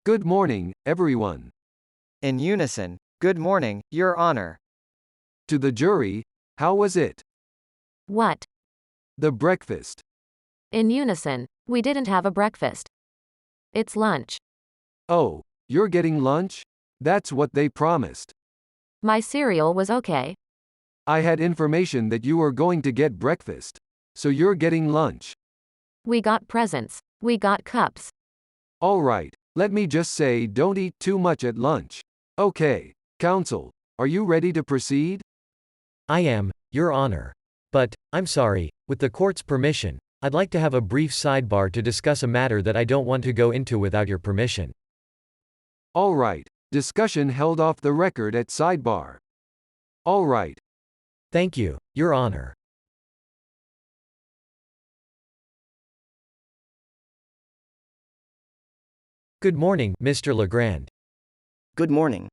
Good morning, everyone. In unison, good morning, Your Honor. To the jury, how was it? What? The breakfast. In unison, we didn't have a breakfast. It's lunch. Oh, you're getting lunch? That's what they promised. My cereal was okay. I had information that you were going to get breakfast. So you're getting lunch. We got presents. We got cups. All right, let me just say don't eat too much at lunch. Okay, counsel, are you ready to proceed? I am, Your Honor. But, I'm sorry, with the court's permission, I'd like to have a brief sidebar to discuss a matter that I don't want to go into without your permission. All right, discussion held off the record at sidebar. All right. Thank you, Your Honor. Good morning, Mr. LeGrand. Good morning.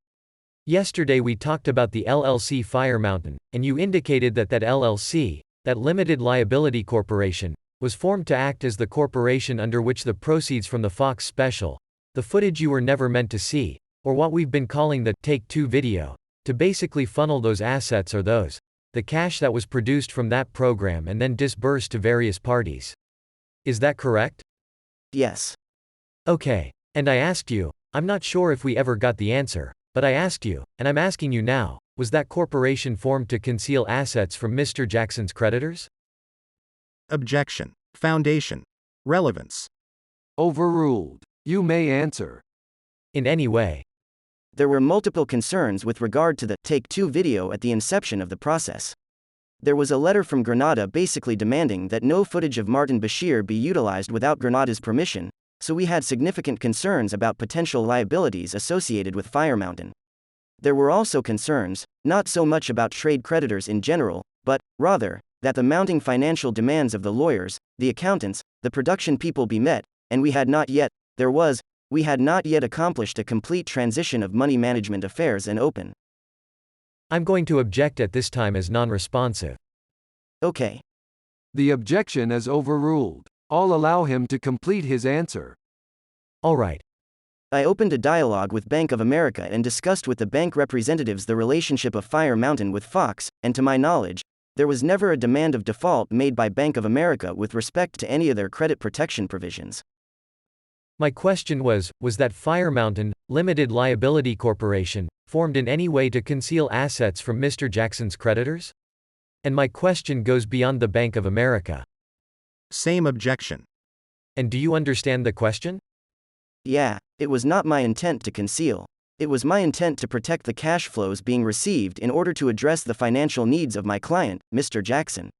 Yesterday we talked about the LLC Fire Mountain, and you indicated that LLC, that limited liability corporation, was formed to act as the corporation under which the proceeds from the Fox special, the footage you were never meant to see, or what we've been calling the Take-Two video, to basically funnel those assets or the cash that was produced from that program and then disbursed to various parties. Is that correct? Yes. Okay. And I asked you, I'm not sure if we ever got the answer, but I asked you, and I'm asking you now, was that corporation formed to conceal assets from Mr. Jackson's creditors? Objection. Foundation. Relevance. Overruled. You may answer. In any way. There were multiple concerns with regard to the Take-Two video at the inception of the process. There was a letter from Granada basically demanding that no footage of Martin Bashir be utilized without Granada's permission, so we had significant concerns about potential liabilities associated with Fire Mountain. There were also concerns, not so much about trade creditors in general, but, rather, that the mounting financial demands of the lawyers, the accountants, the production people be met, and we had not yet accomplished a complete transition of money management affairs and open. I'm going to object at this time as non-responsive. Okay. The objection is overruled. I'll allow him to complete his answer. All right. I opened a dialogue with Bank of America and discussed with the bank representatives the relationship of Fire Mountain with Fox, and to my knowledge, there was never a demand of default made by Bank of America with respect to any of their credit protection provisions. My question was that Fire Mountain, Limited Liability Corporation, formed in any way to conceal assets from Mr. Jackson's creditors? And my question goes beyond the Bank of America. Same objection. And do you understand the question? Yeah, it was not my intent to conceal. It was my intent to protect the cash flows being received in order to address the financial needs of my client, Mr. Jackson.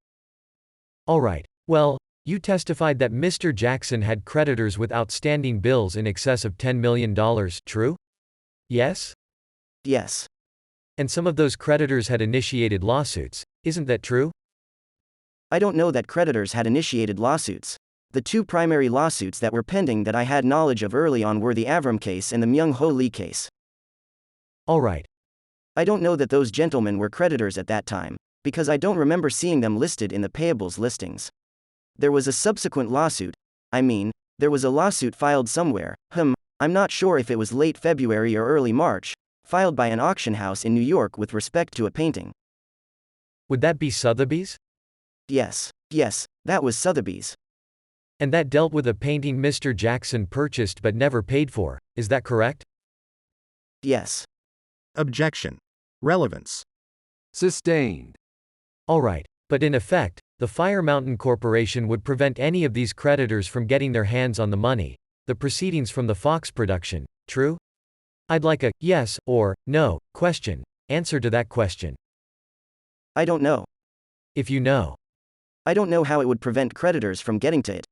All right. Well, you testified that Mr. Jackson had creditors with outstanding bills in excess of $10 million, true? Yes? Yes. And some of those creditors had initiated lawsuits, isn't that true? I don't know that creditors had initiated lawsuits. The two primary lawsuits that were pending that I had knowledge of early on were the Avram case and the Myung-Ho Lee case. All right. I don't know that those gentlemen were creditors at that time, because I don't remember seeing them listed in the payables listings. There was a subsequent lawsuit. There was a lawsuit filed somewhere, I'm not sure if it was late February or early March, filed by an auction house in New York with respect to a painting. Would that be Sotheby's? Yes, that was Sotheby's. And that dealt with a painting Mr. Jackson purchased but never paid for, is that correct? Yes. Objection. Relevance. Sustained. All right. But in effect, the Fire Mountain Corporation would prevent any of these creditors from getting their hands on the money, the proceedings from the Fox production, true? I'd like a yes or no answer to that question. I don't know. If you know. I don't know how it would prevent creditors from getting to it.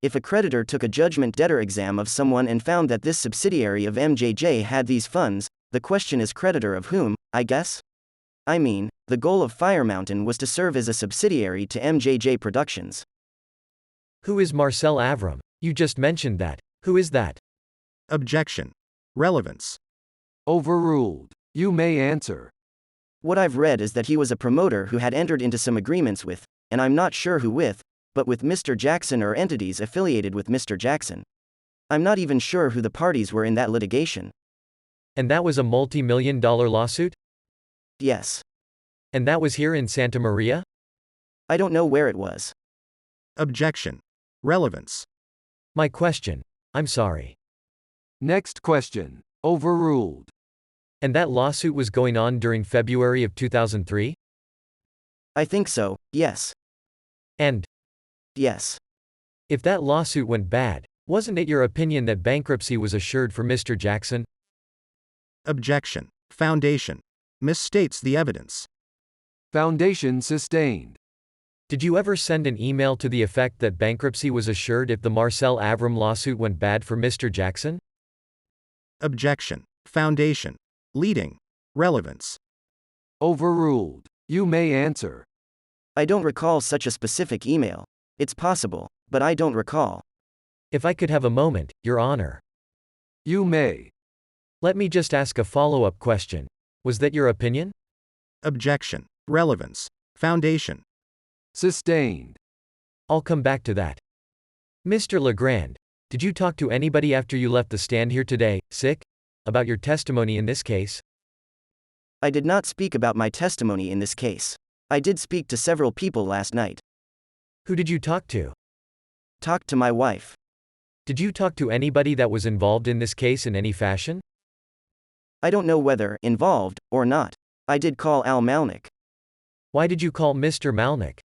If a creditor took a judgment debtor exam of someone and found that this subsidiary of MJJ had these funds, the question is creditor of whom, I guess? The goal of Fire Mountain was to serve as a subsidiary to MJJ Productions. Who is Marcel Avram? You just mentioned that. Who is that? Objection. Relevance. Overruled. You may answer. What I've read is that he was a promoter who had entered into some agreements with, and I'm not sure who with, but with Mr. Jackson or entities affiliated with Mr. Jackson. I'm not even sure who the parties were in that litigation. And that was a multi-million-dollar lawsuit? Yes. And that was here in Santa Maria? I don't know where it was. Objection. Relevance. My question. I'm sorry. Next question. Overruled. And that lawsuit was going on during February of 2003? I think so, yes. And Yes. if that lawsuit went bad, wasn't it your opinion that bankruptcy was assured for Mr. Jackson? Objection. Foundation. Misstates the evidence. Foundation sustained. Did you ever send an email to the effect that bankruptcy was assured if the Marcel Avram lawsuit went bad for Mr. Jackson? Objection. Foundation. Leading. Relevance. Overruled. You may answer. I don't recall such a specific email. It's possible, but I don't recall. If I could have a moment, Your Honor. You may. Let me just ask a follow-up question. Was that your opinion? Objection. Relevance. Foundation. Sustained. I'll come back to that. Mr. LeGrand, did you talk to anybody after you left the stand here today, sick? About your testimony in this case? I did not speak about my testimony in this case. I did speak to several people last night. Who did you talk to? Talked to my wife. Did you talk to anybody that was involved in this case in any fashion? I don't know whether involved or not. I did call Al Malnick. Why did you call Mr. Malnick?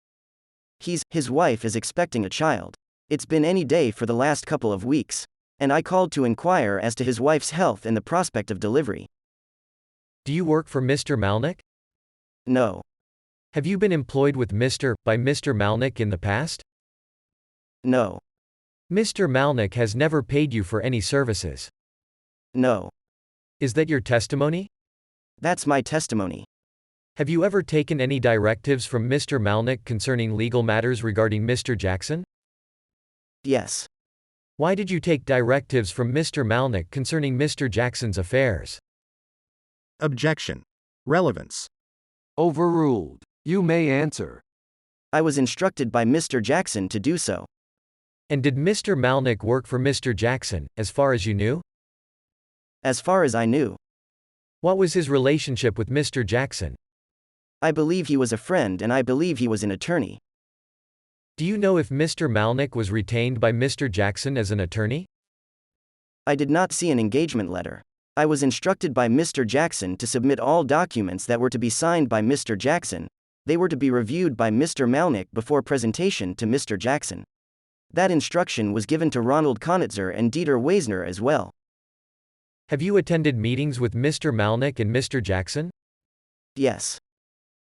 His wife is expecting a child. It's been any day for the last couple of weeks. And I called to inquire as to his wife's health and the prospect of delivery. Do you work for Mr. Malnick? No. Have you been employed with by Mr. Malnick in the past? No. Mr. Malnick has never paid you for any services. No. Is that your testimony? That's my testimony. Have you ever taken any directives from Mr. Malnick concerning legal matters regarding Mr. Jackson? Yes. Why did you take directives from Mr. Malnick concerning Mr. Jackson's affairs? Objection. Relevance. Overruled. You may answer. I was instructed by Mr. Jackson to do so. And did Mr. Malnick work for Mr. Jackson, as far as you knew? As far as I knew. What was his relationship with Mr. Jackson? I believe he was a friend and I believe he was an attorney. Do you know if Mr. Malnick was retained by Mr. Jackson as an attorney? I did not see an engagement letter. I was instructed by Mr. Jackson to submit all documents that were to be signed by Mr. Jackson. They were to be reviewed by Mr. Malnick before presentation to Mr. Jackson. That instruction was given to Ronald Konitzer and Dieter Weisner as well. Have you attended meetings with Mr. Malnick and Mr. Jackson? Yes.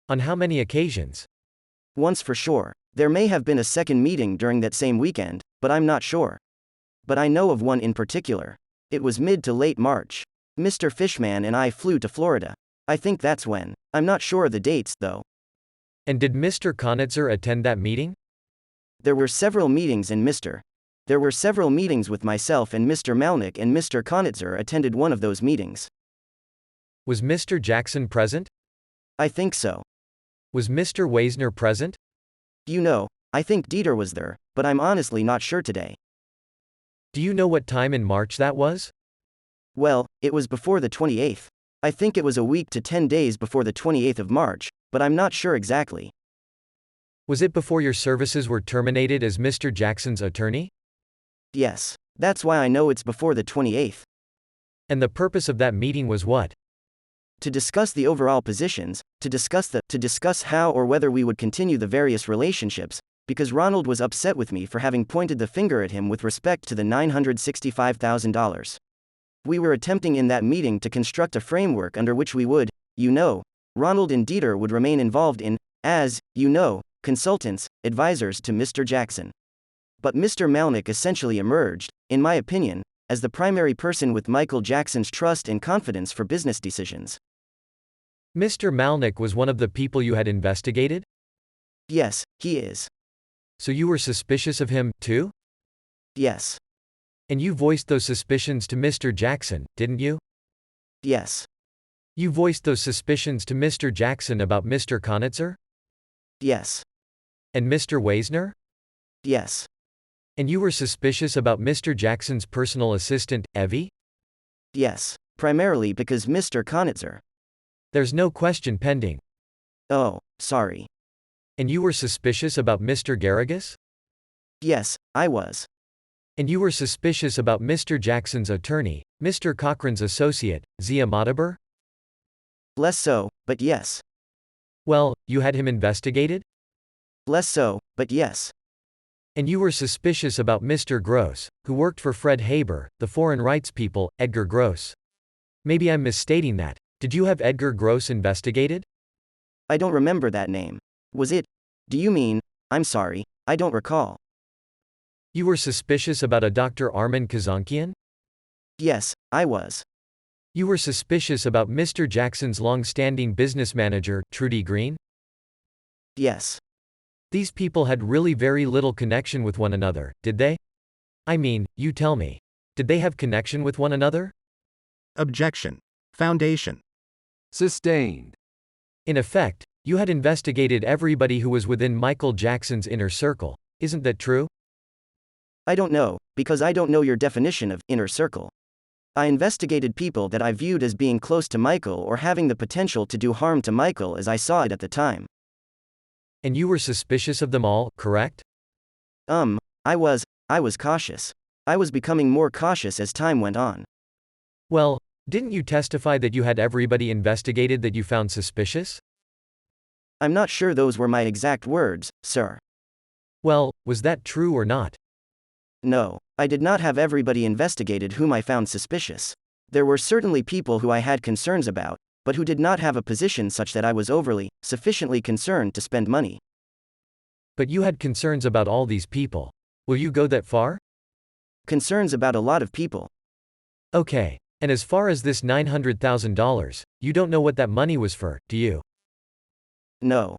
On how many occasions? Once for sure. There may have been a second meeting during that same weekend, but I'm not sure. But I know of one in particular. It was mid to late March. Mr. Fishman and I flew to Florida. I think that's when. I'm not sure the dates, though. And did Mr. Konitzer attend that meeting? There were several meetings There were several meetings with myself and Mr. Malnick, and Mr. Konitzer attended one of those meetings. Was Mr. Jackson present? I think so. Was Mr. Weisner present? You know, I think Dieter was there, but I'm honestly not sure today. Do you know what time in March that was? Well, it was before the 28th. I think it was a week to 10 days before the 28th of March, but I'm not sure exactly. Was it before your services were terminated as Mr. Jackson's attorney? Yes. That's why I know it's before the 28th. And the purpose of that meeting was what? To discuss the overall positions, to discuss how or whether we would continue the various relationships, because Ronald was upset with me for having pointed the finger at him with respect to the $965,000. We were attempting in that meeting to construct a framework under which we would, Ronald and Dieter would remain involved in, as, consultants, advisors to Mr. Jackson. But Mr. Malnick essentially emerged, in my opinion, as the primary person with Michael Jackson's trust and confidence for business decisions. Mr. Malnick was one of the people you had investigated? Yes, he is. So you were suspicious of him, too? Yes. And you voiced those suspicions to Mr. Jackson, didn't you? Yes. You voiced those suspicions to Mr. Jackson about Mr. Konitzer? Yes. And Mr. Weisner? Yes. And you were suspicious about Mr. Jackson's personal assistant, Evie? Yes. Primarily because Mr. Konitzer. There's no question pending. Oh, sorry. And you were suspicious about Mr. Garrigus? Yes, I was. And you were suspicious about Mr. Jackson's attorney, Mr. Cochran's associate, Zia Mataber? Less so, but yes. Well, you had him investigated? Less so, but yes. And you were suspicious about Mr. Gross, who worked for Fred Haber, the foreign rights people, Edgar Gross. Maybe I'm misstating that. Did you have Edgar Gross investigated? I don't remember that name. Was it? Do you mean? I'm sorry, I don't recall. You were suspicious about a Dr. Armin Kazankian? Yes, I was. You were suspicious about Mr. Jackson's long-standing business manager, Trudy Green? Yes. These people had really very little connection with one another, did they? I mean, you tell me. Did they have connection with one another? Objection. Foundation. Sustained. In effect, you had investigated everybody who was within Michael Jackson's inner circle. Isn't that true? I don't know, because I don't know your definition of inner circle. I investigated people that I viewed as being close to Michael or having the potential to do harm to Michael as I saw it at the time. And you were suspicious of them all, correct? I was cautious. I was becoming more cautious as time went on. Well, didn't you testify that you had everybody investigated that you found suspicious? I'm not sure those were my exact words, sir. Well, was that true or not? No, I did not have everybody investigated whom I found suspicious. There were certainly people who I had concerns about, but who did not have a position such that I was sufficiently concerned to spend money. But you had concerns about all these people. Will you go that far? Concerns about a lot of people. Okay. And as far as this $900,000, you don't know what that money was for, do you? No.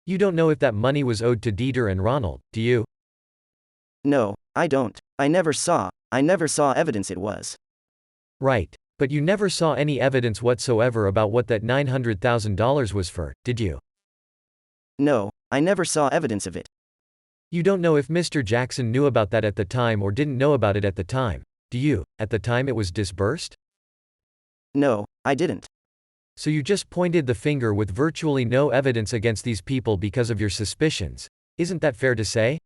You don't know if that money was owed to Dieter and Ronald, do you? No, I don't. I never saw evidence it was. Right. But you never saw any evidence whatsoever about what that $900,000 was for, did you? No, I never saw evidence of it. You don't know if Mr. Jackson knew about that at the time or didn't know about it at the time, do you, at the time it was disbursed? No, I didn't. So you just pointed the finger with virtually no evidence against these people because of your suspicions. Isn't that fair to say?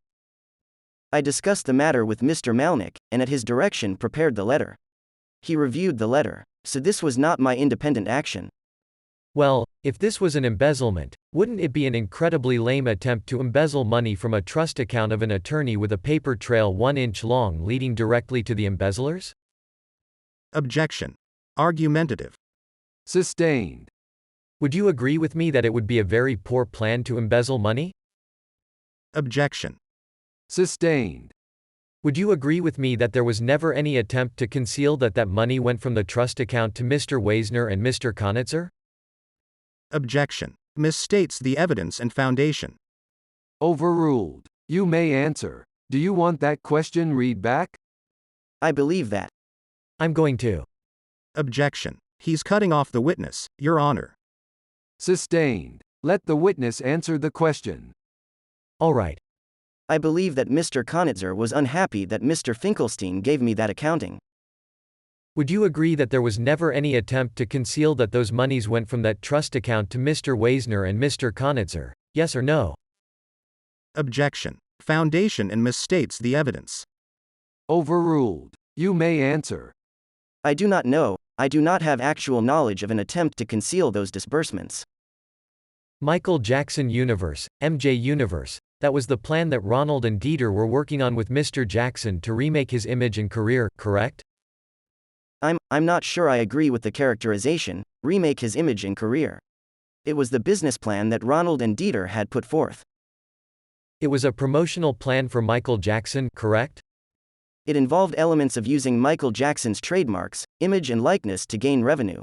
I discussed the matter with Mr. Malnick, and at his direction prepared the letter. He reviewed the letter, so this was not my independent action. Well, if this was an embezzlement, wouldn't it be an incredibly lame attempt to embezzle money from a trust account of an attorney with a paper trail 1 inch long leading directly to the embezzlers? Objection. Argumentative. Sustained. Would you agree with me that it would be a very poor plan to embezzle money? Objection. Sustained. Would you agree with me that there was never any attempt to conceal that money went from the trust account to Mr. Weisner and Mr. Konitzer? Objection. Misstates the evidence and foundation. Overruled. You may answer. Do you want that question read back? I believe that. I'm going to. Objection. He's cutting off the witness, Your Honor. Sustained. Let the witness answer the question. All right. I believe that Mr. Konitzer was unhappy that Mr. Finkelstein gave me that accounting. Would you agree that there was never any attempt to conceal that those monies went from that trust account to Mr. Weisner and Mr. Konitzer? Yes or no? Objection. Foundation and misstates the evidence. Overruled. You may answer. I do not know. I do not have actual knowledge of an attempt to conceal those disbursements. Michael Jackson Universe, MJ Universe, that was the plan that Ronald and Dieter were working on with Mr. Jackson to remake his image and career, correct? I'm not sure I agree with the characterization, remake his image and career. It was the business plan that Ronald and Dieter had put forth. It was a promotional plan for Michael Jackson, correct? It involved elements of using Michael Jackson's trademarks, image and likeness to gain revenue.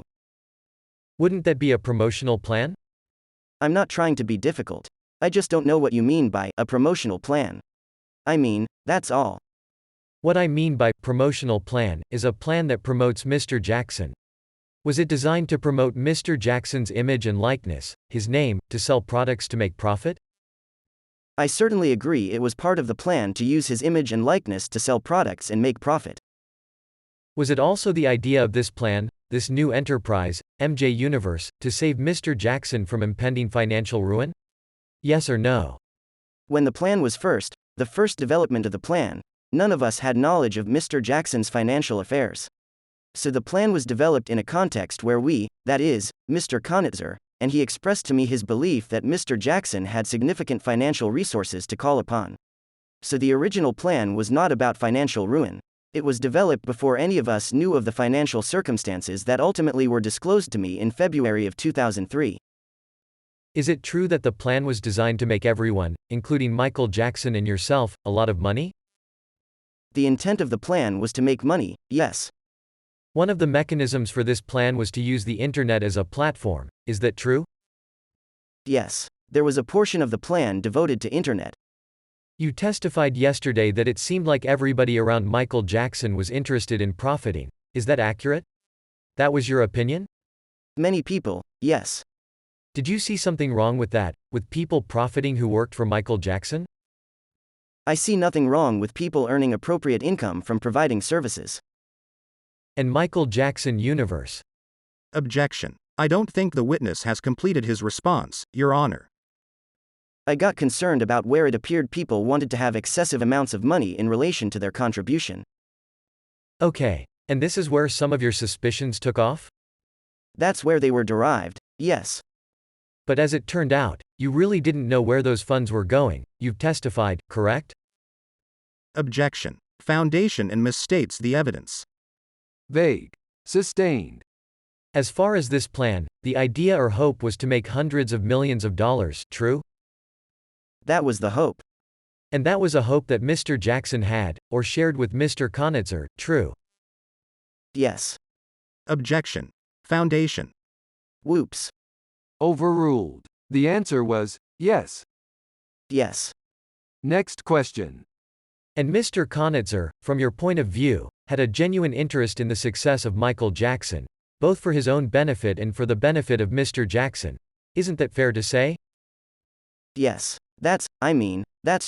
Wouldn't that be a promotional plan? I'm not trying to be difficult. I just don't know what you mean by a promotional plan. I mean, that's all. What I mean by promotional plan is a plan that promotes Mr. Jackson. Was it designed to promote Mr. Jackson's image and likeness, his name, to sell products to make profit? I certainly agree it was part of the plan to use his image and likeness to sell products and make profit. Was it also the idea of this plan, this new enterprise, MJ Universe, to save Mr. Jackson from impending financial ruin? Yes or no? When the plan was the first development of the plan, none of us had knowledge of Mr. Jackson's financial affairs. So the plan was developed in a context where we, that is, Mr. Konitzer, and he expressed to me his belief that Mr. Jackson had significant financial resources to call upon. So the original plan was not about financial ruin. It was developed before any of us knew of the financial circumstances that ultimately were disclosed to me in February of 2003. Is it true that the plan was designed to make everyone, including Michael Jackson and yourself, a lot of money? The intent of the plan was to make money, yes. One of the mechanisms for this plan was to use the internet as a platform. Is that true? Yes. There was a portion of the plan devoted to internet. You testified yesterday that it seemed like everybody around Michael Jackson was interested in profiting. Is that accurate? That was your opinion? Many people, yes. Did you see something wrong with that, with people profiting who worked for Michael Jackson? I see nothing wrong with people earning appropriate income from providing services. And Michael Jackson Universe. Objection. I don't think the witness has completed his response, Your Honor. I got concerned about where it appeared people wanted to have excessive amounts of money in relation to their contribution. Okay. And this is where some of your suspicions took off? That's where they were derived, yes. But as it turned out, you really didn't know where those funds were going. You've testified, correct? Objection. Foundation and misstates the evidence. Vague. Sustained. As far as this plan, the idea or hope was to make hundreds of millions of dollars, true? That was the hope. And that was a hope that Mr. Jackson had, or shared with Mr. Konitzer, true? Yes. Objection. Foundation. Whoops. Overruled. The answer was yes. Yes. Next question. And Mr. Konitzer, from your point of view, had a genuine interest in the success of Michael Jackson, both for his own benefit and for the benefit of Mr. Jackson. Isn't that fair to say? Yes. That's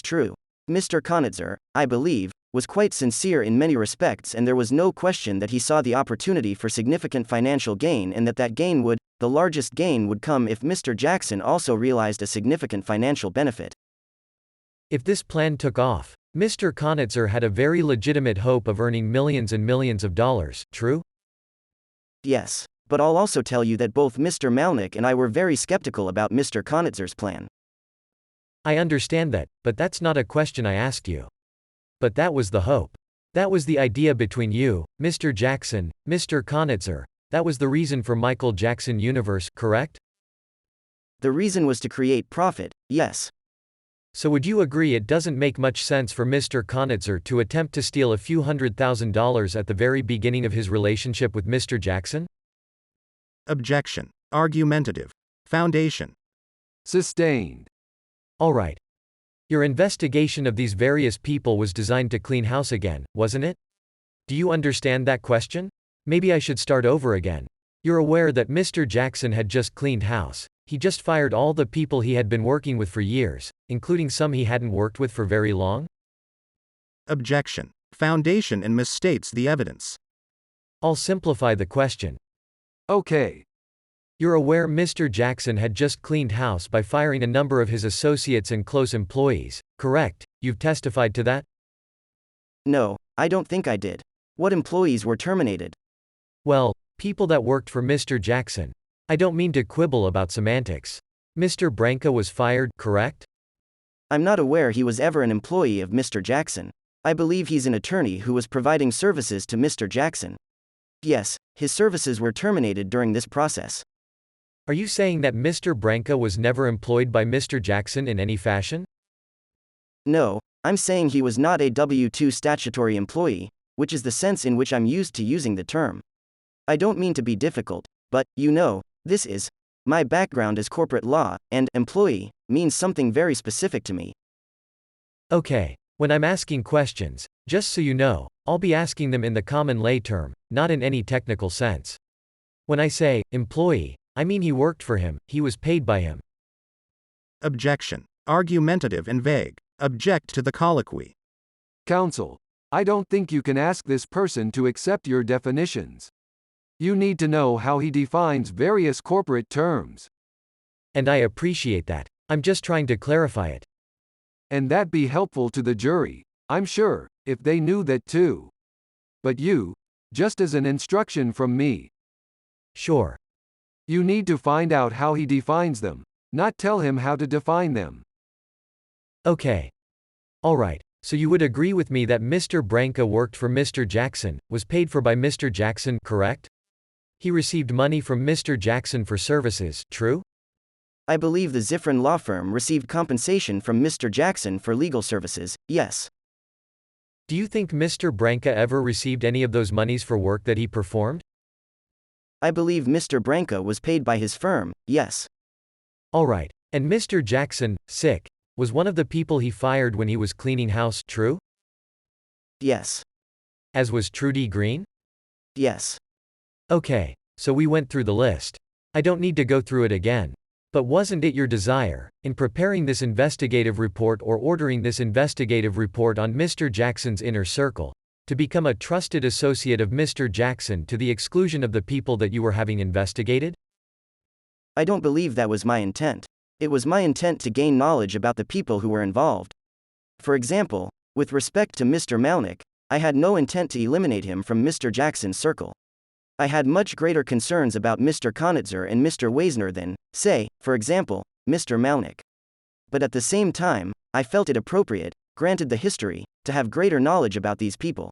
true. Mr. Konitzer, I believe, was quite sincere in many respects, and there was no question that he saw the opportunity for significant financial gain, and that gain would, the largest gain would come if Mr. Jackson also realized a significant financial benefit. If this plan took off, Mr. Konitzer had a very legitimate hope of earning millions and millions of dollars, true? Yes. But I'll also tell you that both Mr. Malnick and I were very skeptical about Mr. Konitzer's plan. I understand that, but that's not a question I asked you. But that was the hope. That was the idea between you, Mr. Jackson, Mr. Konitzer. That was the reason for Michael Jackson Universe, correct? The reason was to create profit, yes. So would you agree it doesn't make much sense for Mr. Konitzer to attempt to steal a few $100,000 at the very beginning of his relationship with Mr. Jackson? Objection. Argumentative. Foundation. Sustained. All right. Your investigation of these various people was designed to clean house again, wasn't it? Do you understand that question? Maybe I should start over again. You're aware that Mr. Jackson had just cleaned house. He just fired all the people he had been working with for years, including some he hadn't worked with for very long? Objection. Foundation and misstates the evidence. I'll simplify the question. Okay. You're aware Mr. Jackson had just cleaned house by firing a number of his associates and close employees, correct? You've testified to that? No, I don't think I did. What employees were terminated? Well, people that worked for Mr. Jackson. I don't mean to quibble about semantics. Mr. Branca was fired, correct? I'm not aware he was ever an employee of Mr. Jackson. I believe he's an attorney who was providing services to Mr. Jackson. Yes, his services were terminated during this process. Are you saying that Mr. Branca was never employed by Mr. Jackson in any fashion? No, I'm saying he was not a W-2 statutory employee, which is the sense in which I'm used to using the term. I don't mean to be difficult, but, my background is corporate law, and employee means something very specific to me. Okay, when I'm asking questions, just so you know, I'll be asking them in the common lay term, not in any technical sense. When I say employee, I mean he worked for him, he was paid by him. Objection. Argumentative and vague. Object to the colloquy. Counsel, I don't think you can ask this person to accept your definitions. You need to know how he defines various corporate terms. And I appreciate that. I'm just trying to clarify it. And that'd be helpful to the jury, I'm sure, if they knew that too. But you, just as an instruction from me. Sure. You need to find out how he defines them, not tell him how to define them. Okay. All right. So you would agree with me that Mr. Branca worked for Mr. Jackson, was paid for by Mr. Jackson, correct? He received money from Mr. Jackson for services, true? I believe the Zifrin law firm received compensation from Mr. Jackson for legal services, yes. Do you think Mr. Branca ever received any of those monies for work that he performed? I believe Mr. Branca was paid by his firm, yes. All right. And Mr. Jackson, sick, was one of the people he fired when he was cleaning house, true? Yes. As was Trudy Green? Yes. Okay, so we went through the list. I don't need to go through it again. But wasn't it your desire, in preparing this investigative report or ordering this investigative report on Mr. Jackson's inner circle, to become a trusted associate of Mr. Jackson to the exclusion of the people that you were having investigated? I don't believe that was my intent. It was my intent to gain knowledge about the people who were involved. For example, with respect to Mr. Malnick, I had no intent to eliminate him from Mr. Jackson's circle. I had much greater concerns about Mr. Konitzer and Mr. Weisner than, say, for example, Mr. Malnick. But at the same time, I felt it appropriate, granted the history, to have greater knowledge about these people.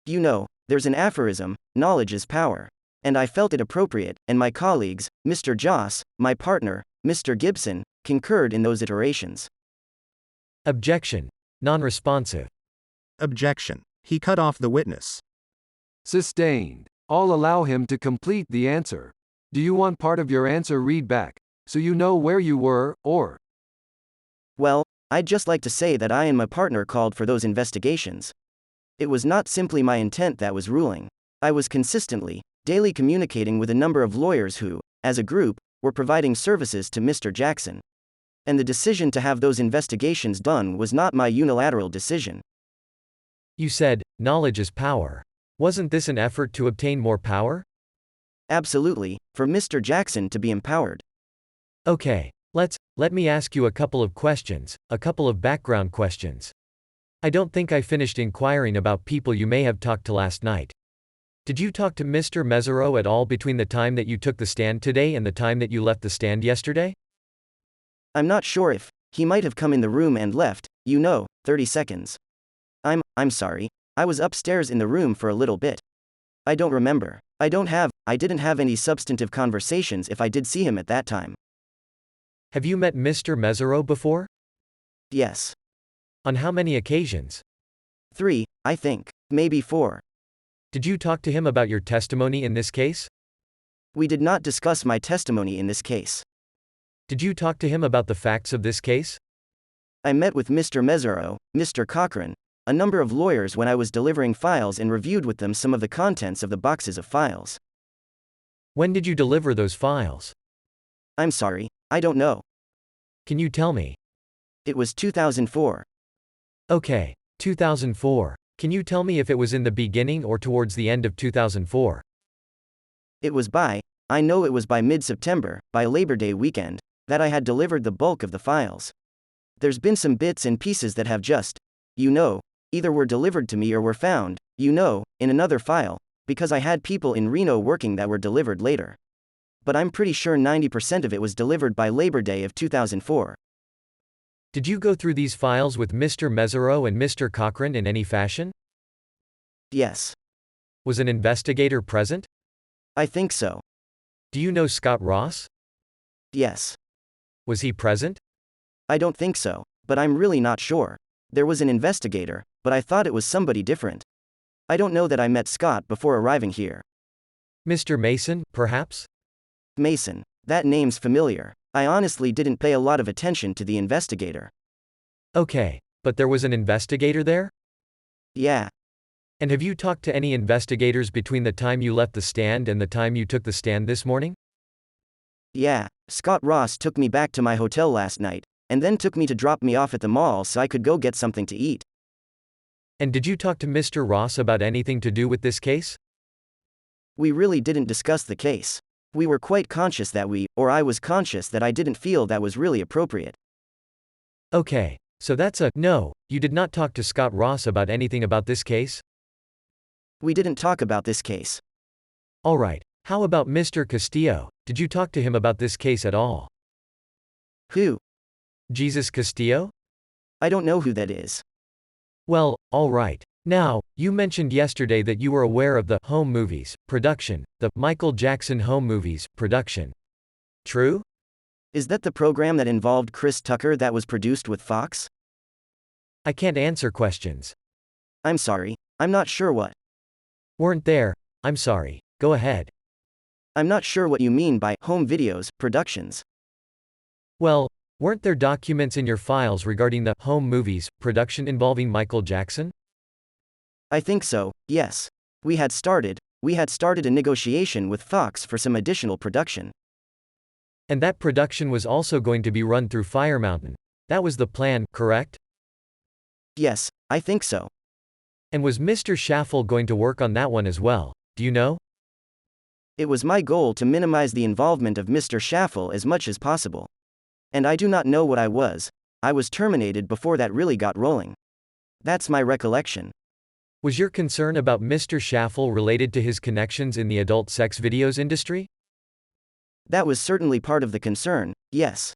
You know, there's an aphorism, knowledge is power. And I felt it appropriate, and my colleagues, Mr. Joss, my partner, Mr. Gibson, concurred in those iterations. Objection. Non-responsive. Objection. He cut off the witness. Sustained. I'll allow him to complete the answer. Do you want part of your answer read back, so you know where you were, or? Well, I'd just like to say that I and my partner called for those investigations. It was not simply my intent that was ruling. I was consistently, daily communicating with a number of lawyers who, as a group, were providing services to Mr. Jackson. And the decision to have those investigations done was not my unilateral decision. You said, knowledge is power. Wasn't this an effort to obtain more power? Absolutely, for Mr. Jackson to be empowered. Okay, let me ask you a couple of questions, a couple of background questions. I don't think I finished inquiring about people you may have talked to last night. Did you talk to Mr. Mesereau at all between the time that you took the stand today and the time that you left the stand yesterday? I'm not sure if he might have come in the room and left, 30 seconds. I'm sorry. I was upstairs in the room for a little bit. I don't remember. I didn't have any substantive conversations if I did see him at that time. Have you met Mr. Mesereau before? Yes. On how many occasions? 3, I think. Maybe 4. Did you talk to him about your testimony in this case? We did not discuss my testimony in this case. Did you talk to him about the facts of this case? I met with Mr. Mesereau, Mr. Cochran, a number of lawyers when I was delivering files and reviewed with them some of the contents of the boxes of files. When did you deliver those files? I'm sorry, I don't know. Can you tell me? It was 2004. Okay, 2004. Can you tell me if it was in the beginning or towards the end of 2004? I know it was by mid-September, by Labor Day weekend, that I had delivered the bulk of the files. There's been some bits and pieces that have just, either were delivered to me or were found, in another file, because I had people in Reno working that were delivered later. But I'm pretty sure 90% of it was delivered by Labor Day of 2004. Did you go through these files with Mr. Mesereau and Mr. Cochran in any fashion? Yes. Was an investigator present? I think so. Do you know Scott Ross? Yes. Was he present? I don't think so, but I'm really not sure. There was an investigator, but I thought it was somebody different. I don't know that I met Scott before arriving here. Mr. Mason, perhaps? Mason. That name's familiar. I honestly didn't pay a lot of attention to the investigator. Okay, but there was an investigator there? Yeah. And have you talked to any investigators between the time you left the stand and the time you took the stand this morning? Yeah. Scott Ross took me back to my hotel last night, and then took me to drop me off at the mall so I could go get something to eat. And did you talk to Mr. Ross about anything to do with this case? We really didn't discuss the case. We were quite conscious that or I was conscious that I didn't feel that was really appropriate. Okay, so that's a no, you did not talk to Scott Ross about anything about this case? We didn't talk about this case. Alright, how about Mr. Castillo? Did you talk to him about this case at all? Who? Jesus Castillo? I don't know who that is. Well, alright. Now, you mentioned yesterday that you were aware of the home movies production, the Michael Jackson home movies production. True? Is that the program that involved Chris Tucker that was produced with Fox? I can't answer questions. I'm sorry, I'm not sure what. Weren't there, I'm sorry, go ahead. I'm not sure what you mean by home videos, productions. Well, weren't there documents in your files regarding the home movies production involving Michael Jackson? I think so, yes. We had started a negotiation with Fox for some additional production. And that production was also going to be run through Fire Mountain. That was the plan, correct? Yes, I think so. And was Mr. Schaffel going to work on that one as well, do you know? It was my goal to minimize the involvement of Mr. Schaffel as much as possible. And I do not know what I was terminated before that really got rolling. That's my recollection. Was your concern about Mr. Schaffel related to his connections in the adult sex videos industry? That was certainly part of the concern, yes.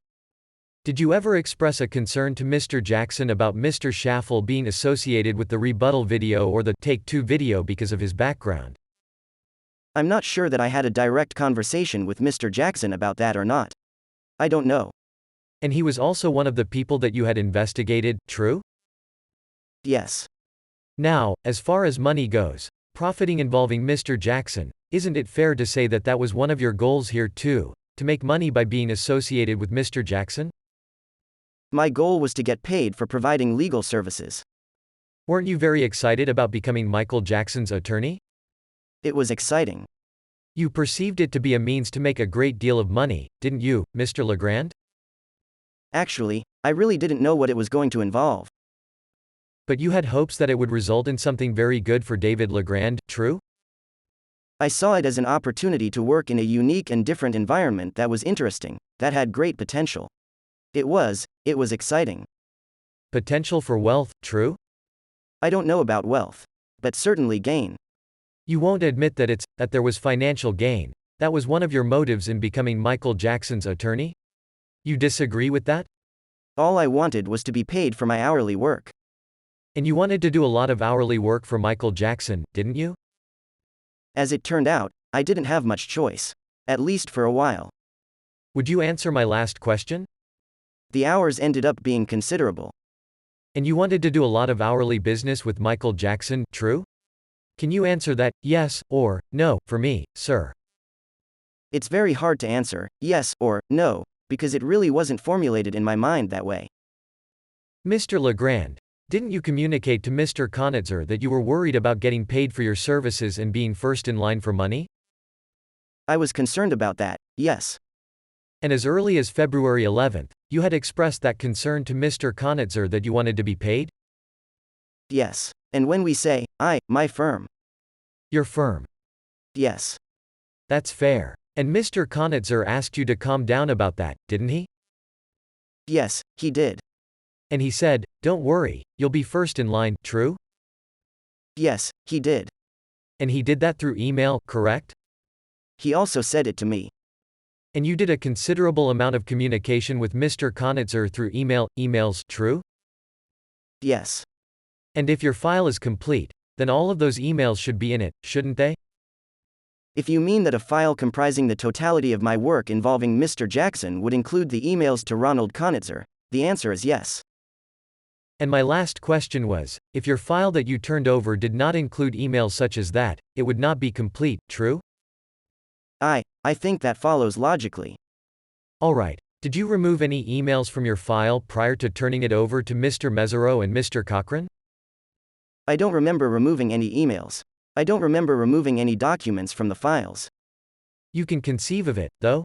Did you ever express a concern to Mr. Jackson about Mr. Schaffel being associated with the rebuttal video or the Take Two video because of his background? I'm not sure that I had a direct conversation with Mr. Jackson about that or not. I don't know. And he was also one of the people that you had investigated, true? Yes. Now, as far as money goes, profiting involving Mr. Jackson, isn't it fair to say that that was one of your goals here too, to make money by being associated with Mr. Jackson? My goal was to get paid for providing legal services. Weren't you very excited about becoming Michael Jackson's attorney? It was exciting. You perceived it to be a means to make a great deal of money, didn't you, Mr. LeGrand? Actually, I really didn't know what it was going to involve. But you had hopes that it would result in something very good for David LeGrand, true? I saw it as an opportunity to work in a unique and different environment that was interesting, that had great potential. It was exciting. Potential for wealth, true? I don't know about wealth. But certainly gain. You won't admit that there was financial gain. That was one of your motives in becoming Michael Jackson's attorney? You disagree with that? All I wanted was to be paid for my hourly work. And you wanted to do a lot of hourly work for Michael Jackson, didn't you? As it turned out, I didn't have much choice. At least for a while. Would you answer my last question? The hours ended up being considerable. And you wanted to do a lot of hourly business with Michael Jackson, true? Can you answer that, yes, or, no, for me, sir? It's very hard to answer, yes, or, no, because it really wasn't formulated in my mind that way. Mr. LeGrand, didn't you communicate to Mr. Konitzer that you were worried about getting paid for your services and being first in line for money? I was concerned about that, yes. And as early as February 11th, you had expressed that concern to Mr. Konitzer that you wanted to be paid? Yes. And when we say, my firm. Your firm. Yes. That's fair. And Mr. Konitzer asked you to calm down about that, didn't he? Yes, he did. And he said, don't worry, you'll be first in line, true? Yes, he did. And he did that through email, correct? He also said it to me. And you did a considerable amount of communication with Mr. Konitzer through emails, true? Yes. And if your file is complete, then all of those emails should be in it, shouldn't they? If you mean that a file comprising the totality of my work involving Mr. Jackson would include the emails to Ronald Konitzer, the answer is yes. And my last question was, if your file that you turned over did not include emails such as that, it would not be complete, true? I think that follows logically. Alright, did you remove any emails from your file prior to turning it over to Mr. Mesereau and Mr. Cochran? I don't remember removing any emails. I don't remember removing any documents from the files. You can conceive of it, though?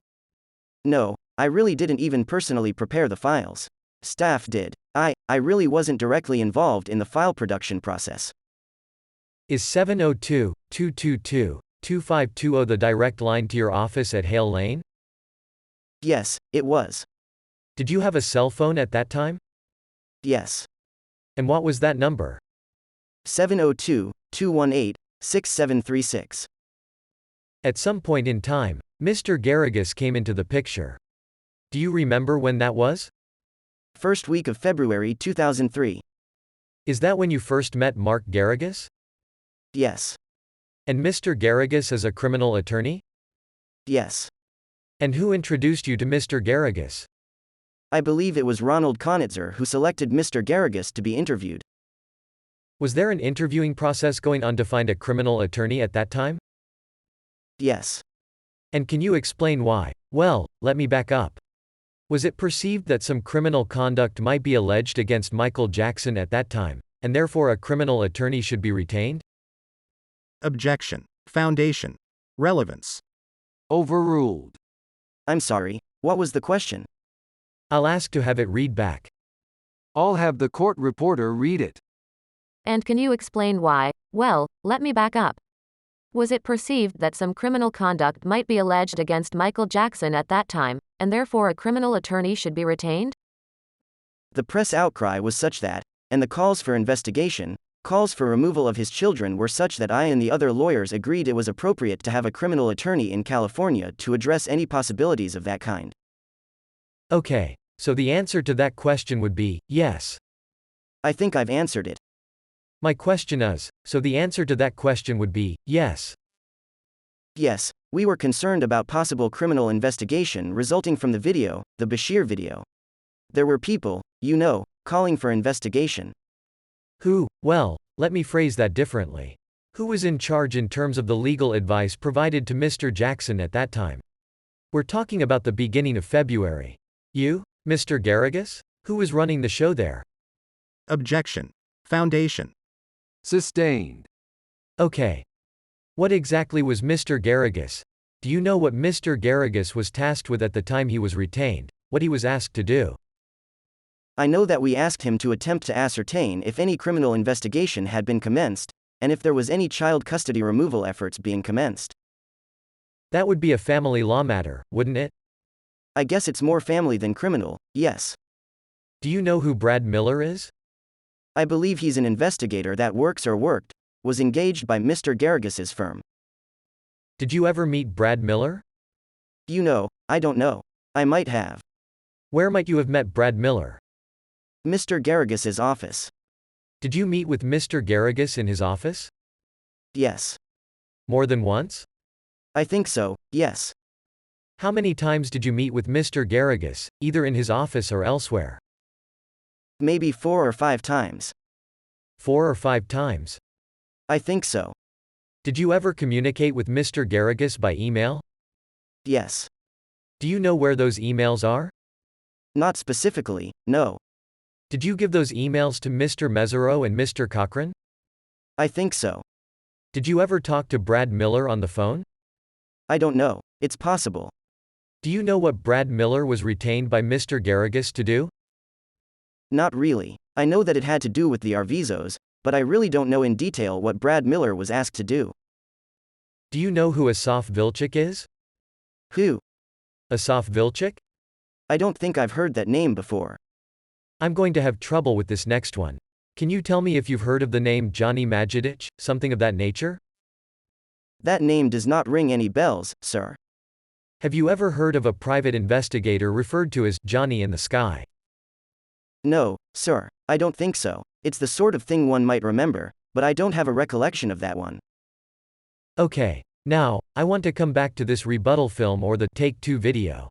No, I really didn't even personally prepare the files. Staff did. I really wasn't directly involved in the file production process. Is 702-222-2520 the direct line to your office at Hale Lane? Yes, it was. Did you have a cell phone at that time? Yes. And what was that number? 702-218-6736. At some point in time, Mr. Garrigus came into the picture. Do you remember when that was? First week of February 2003. Is that when you first met Mark Garrigus? Yes. And Mr. Garrigus is a criminal attorney? Yes. And who introduced you to Mr. Garrigus? I believe it was Ronald Konitzer who selected Mr. Garrigus to be interviewed. Was there an interviewing process going on to find a criminal attorney at that time? Yes. And can you explain why? Well, let me back up. Was it perceived that some criminal conduct might be alleged against Michael Jackson at that time, and therefore a criminal attorney should be retained? Objection. Foundation. Relevance. Overruled. I'm sorry, what was the question? I'll ask to have it read back. I'll have the court reporter read it. And can you explain why? Well, let me back up. Was it perceived that some criminal conduct might be alleged against Michael Jackson at that time, and therefore a criminal attorney should be retained? The press outcry was such that, and the calls for investigation, calls for removal of his children were such that I and the other lawyers agreed it was appropriate to have a criminal attorney in California to address any possibilities of that kind. Okay, so the answer to that question would be, yes. I think I've answered it. My question is, so the answer to that question would be, yes. Yes, we were concerned about possible criminal investigation resulting from the video, the Bashir video. There were people, you know, calling for investigation. Who? Well, let me phrase that differently. Who was in charge in terms of the legal advice provided to Mr. Jackson at that time? We're talking about the beginning of February. You, Mr. Garrigus? Who was running the show there? Objection. Foundation. Sustained. Okay. What exactly was Mr. Garrigus? Do you know what Mr. Garrigus was tasked with at the time he was retained? What he was asked to do? I know that we asked him to attempt to ascertain if any criminal investigation had been commenced, and if there was any child custody removal efforts being commenced. That would be a family law matter, wouldn't it? I guess it's more family than criminal, yes. Do you know who Brad Miller is? I believe he's an investigator that works or worked, was engaged by Mr. Garrigus's firm. Did you ever meet Brad Miller? You know, I don't know. I might have. Where might you have met Brad Miller? Mr. Garrigus's office. Did you meet with Mr. Garrigus in his office? Yes. More than once? I think so, yes. How many times did you meet with Mr. Garrigus, either in his office or elsewhere? Maybe 4 or 5 times. 4 or 5 times? I think so. Did you ever communicate with Mr. Garrigus by email? Yes. Do you know where those emails are? Not specifically, no. Did you give those emails to Mr. Mesereau and Mr. Cochran? I think so. Did you ever talk to Brad Miller on the phone? I don't know, it's possible. Do you know what Brad Miller was retained by Mr. Garrigus to do? Not really. I know that it had to do with the Arvizos, but I really don't know in detail what Brad Miller was asked to do. Do you know who Asaf Vilchik is? Who? Asaf Vilchik? I don't think I've heard that name before. I'm going to have trouble with this next one. Can you tell me if you've heard of the name Johnny Majidich, something of that nature? That name does not ring any bells, sir. Have you ever heard of a private investigator referred to as Johnny in the Sky? No, sir, I don't think so. It's the sort of thing one might remember, but I don't have a recollection of that one. Okay, now, I want to come back to this rebuttal film or the Take Two video.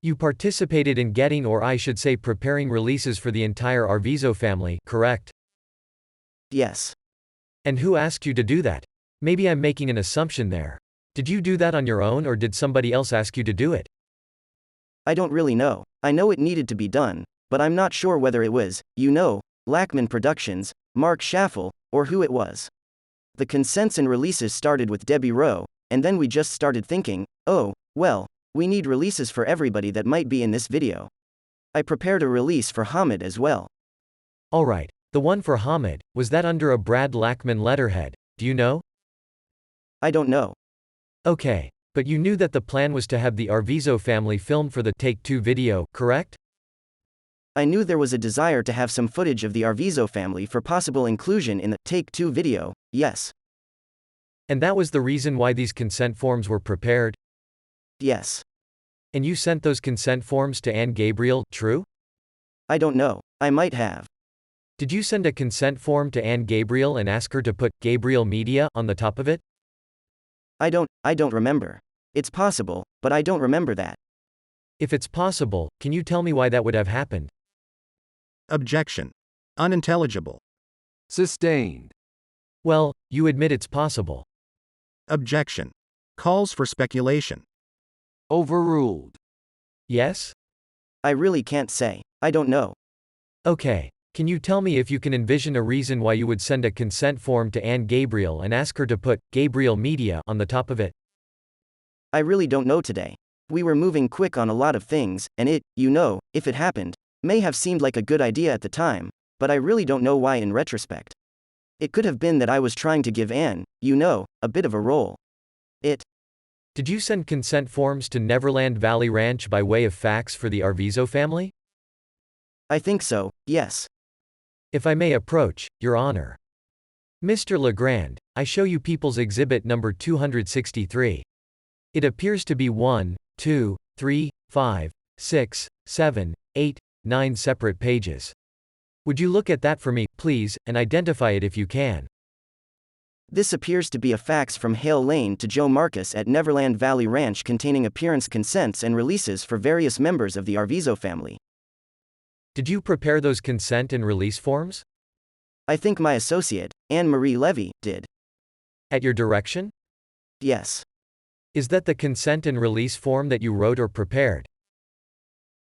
You participated in getting, or I should say preparing, releases for the entire Arvizo family, correct? Yes. And who asked you to do that? Maybe I'm making an assumption there. Did you do that on your own, or did somebody else ask you to do it? I don't really know. I know it needed to be done, but I'm not sure whether it was, you know, Lackman Productions, Mark Schaffel, or who it was. The consents and releases started with Debbie Rowe, and then we just started thinking, oh, well, we need releases for everybody that might be in this video. I prepared a release for Hamid as well. Alright, the one for Hamid, was that under a Brad Lackman letterhead, do you know? I don't know. Okay, but you knew that the plan was to have the Arvizo family filmed for the Take Two video, correct? I knew there was a desire to have some footage of the Arvizo family for possible inclusion in the Take Two video, yes. And that was the reason why these consent forms were prepared? Yes. And you sent those consent forms to Anne Gabriel, true? I don't know. I might have. Did you send a consent form to Anne Gabriel and ask her to put Gabriel Media on the top of it? I don't remember. It's possible, but I don't remember that. If it's possible, can you tell me why that would have happened? Objection. Unintelligible. Sustained. Well, you admit it's possible. Objection. Calls for speculation. Overruled. Yes? I really can't say. I don't know. Okay. Can you tell me if you can envision a reason why you would send a consent form to Anne Gabriel and ask her to put Gabriel Media on the top of it? I really don't know today. We were moving quick on a lot of things, and it, if it happened, may have seemed like a good idea at the time, but I really don't know why in retrospect. It could have been that I was trying to give Anne, a bit of a role. Did you send consent forms to Neverland Valley Ranch by way of fax for the Arvizo family? I think so, yes. If I may approach, Your Honor. Mr. LeGrand, I show you People's Exhibit number 263. It appears to be 1, 2, 3, 5, 6, 7, 8, 9 separate pages. Would you look at that for me, please, and identify it if you can? This appears to be a fax from Hale Lane to Joe Marcus at Neverland Valley Ranch containing appearance consents and releases for various members of the Arvizo family. Did you prepare those consent and release forms? I think my associate, Anne-Marie Levy, did. At your direction? Yes. Is that the consent and release form that you wrote or prepared?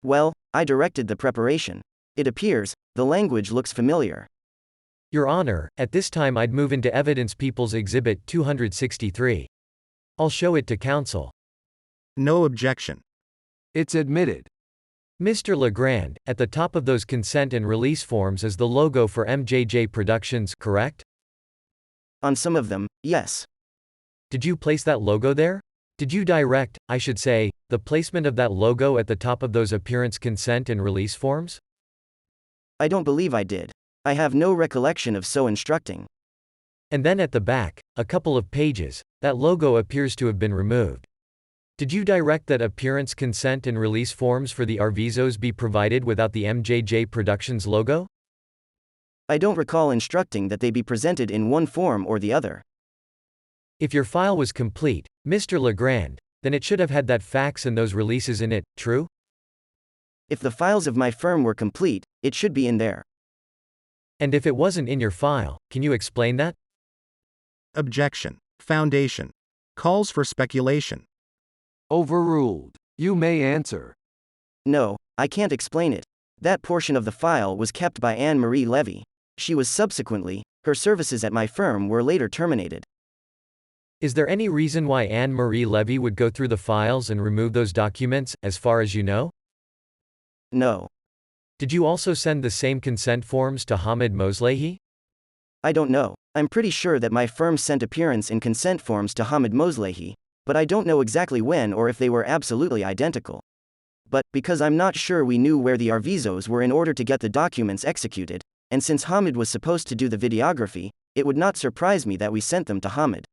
Well, I directed the preparation. It appears, the language looks familiar. Your Honor, at this time I'd move into evidence People's Exhibit 263. I'll show it to counsel. No objection. It's admitted. Mr. LeGrand, at the top of those consent and release forms is the logo for MJJ Productions, correct? On some of them, yes. Did you place that logo there? Did you direct, I should say, the placement of that logo at the top of those appearance consent and release forms? I don't believe I did. I have no recollection of so instructing. And then at the back, a couple of pages, that logo appears to have been removed. Did you direct that appearance consent and release forms for the Arvizos be provided without the MJJ Productions logo? I don't recall instructing that they be presented in one form or the other. If your file was complete, Mr. LeGrand, then it should have had that fax and those releases in it, true? If the files of my firm were complete, it should be in there. And if it wasn't in your file, can you explain that? Objection. Foundation. Calls for speculation. Overruled. You may answer. No, I can't explain it. That portion of the file was kept by Anne-Marie Levy. She was her services at my firm were later terminated. Is there any reason why Anne-Marie Levy would go through the files and remove those documents, as far as you know? No. Did you also send the same consent forms to Hamid Moslehi? I don't know. I'm pretty sure that my firm sent appearance and consent forms to Hamid Moslehi, but I don't know exactly when or if they were absolutely identical. But, because I'm not sure we knew where the Arvizos were in order to get the documents executed, and since Hamid was supposed to do the videography, it would not surprise me that we sent them to Hamid.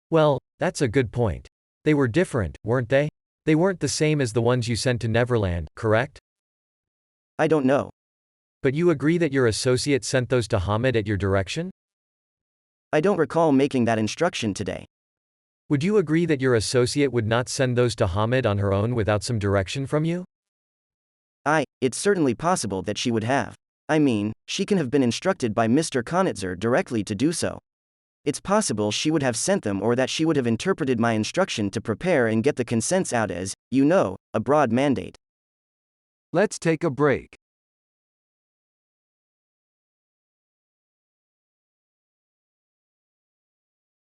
Well, that's a good point. They were different, weren't they? They weren't the same as the ones you sent to Neverland, correct? I don't know. But you agree that your associate sent those to Hamid at your direction? I don't recall making that instruction today. Would you agree that your associate would not send those to Hamid on her own without some direction from you? It's certainly possible that she would have. I mean, she can have been instructed by Mr. Konitzer directly to do so. It's possible she would have sent them or that she would have interpreted my instruction to prepare and get the consents out as, a broad mandate. Let's take a break.